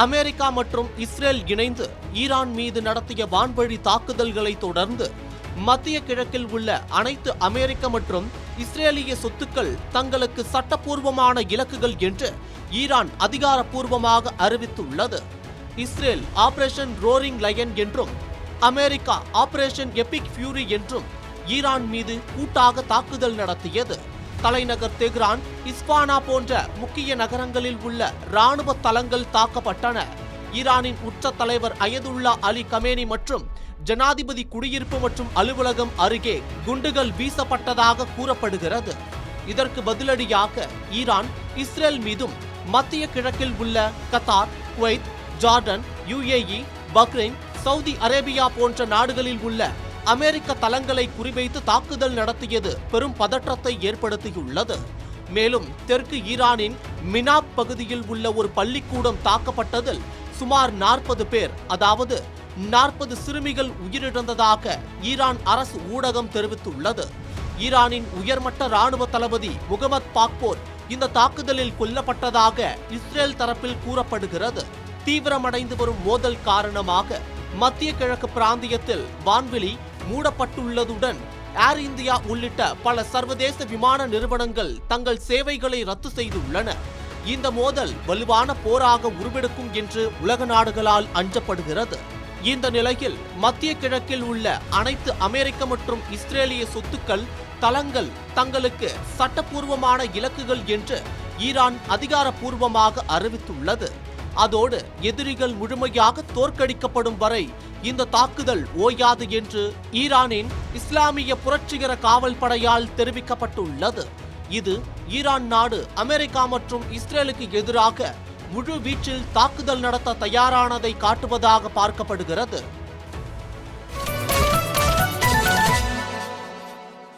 America மற்றும் Israel இணைந்து Iran மீது நடத்திய வான்வழி தாக்குதல்களை தொடர்ந்து மத்திய கிழக்கில் உள்ள அனைத்து அமெரிக்க மற்றும் இஸ்ரேலிய சொத்துக்கள் தங்களுக்கு சட்டப்பூர்வமான இலக்குகள் என்று ஈரான் அதிகாரப்பூர்வமாக அறிவித்துள்ளது. இஸ்ரேல் ஆபரேஷன் ரோரிங் லயன் என்றும் அமெரிக்கா ஆபரேஷன் எபிக் ஃபியூரி என்றும் ஈரான் மீது கூட்டாக தாக்குதல் நடத்தியது. தலைநகர் தெஹ்ரான், இஸ்பானா போன்ற முக்கிய நகரங்களில் உள்ள ராணுவ தளங்கள் தாக்கப்பட்டன. ஈரானின் உச்ச தலைவர் அயதுல்லா அலி கமேனி மற்றும் ஜனாதிபதி குடியிருப்பு மற்றும் அலுவலகம் அருகே குண்டுகள் வீசப்பட்டதாக கூறப்படுகிறது. இதற்கு பதிலடியாக ஈரான் இஸ்ரேல் மீதும் மத்திய கிழக்கில் உள்ள Qatar, Kuwait, Jordan, UAE, Bahrain, Saudi Arabia போன்ற நாடுகளில் உள்ள அமெரிக்க தளங்களை குறிவைத்து தாக்குதல் நடத்தியது பெரும் பதற்றத்தை ஏற்படுத்தியுள்ளது. மேலும் தெற்கு ஈரானின் மினாப் பகுதியில் உள்ள ஒரு பள்ளிக்கூடம் தாக்கப்பட்டதில் சுமார் 40 பேர், அதாவது 40 சிறுமிகள் உயிரிழந்ததாக ஈரான் அரசு ஊடகம் தெரிவித்துள்ளது. ஈரானின் உயர்மட்ட ராணுவ தளபதி முகமது பாக்போர் இந்த தாக்குதலில் கொல்லப்பட்டதாக இஸ்ரேல் தரப்பில் கூறப்படுகிறது. தீவிரமடைந்து வரும் மோதல் காரணமாக மத்திய கிழக்கு பிராந்தியத்தில் வான்வெளி மூடப்பட்டுள்ளதுடன் ஏர் இந்தியா உள்ளிட்ட பல சர்வதேச விமான நிறுவனங்கள் தங்கள் சேவைகளை ரத்து செய்துள்ளன. இந்த மோதல் வலுவான போராக உருவெடுக்கும் என்று உலக நாடுகளால் அஞ்சப்படுகிறது. இந்த நிலையில் மத்திய கிழக்கில் உள்ள அனைத்து அமெரிக்க மற்றும் இஸ்ரேலிய சொத்துக்கள், தளங்கள் தங்களுக்கு சட்டப்பூர்வமான இலக்குகள் என்று ஈரான் அதிகாரப்பூர்வமாக அறிவித்துள்ளது. அதோடு எதிரிகள் முழுமையாக தோற்கடிக்கப்படும் வரை இந்த தாக்குதல் ஓயாது என்று ஈரானின் இஸ்லாமிய புரட்சிகர காவல் படையால் தெரிவிக்கப்பட்டுள்ளது. இது ஈரான் நாடு அமெரிக்கா மற்றும் இஸ்ரேலுக்கு எதிராக முழு வீச்சில் தாக்குதல் நடத்த தயாரானதை காட்டுவதாக பார்க்கப்படுகிறது.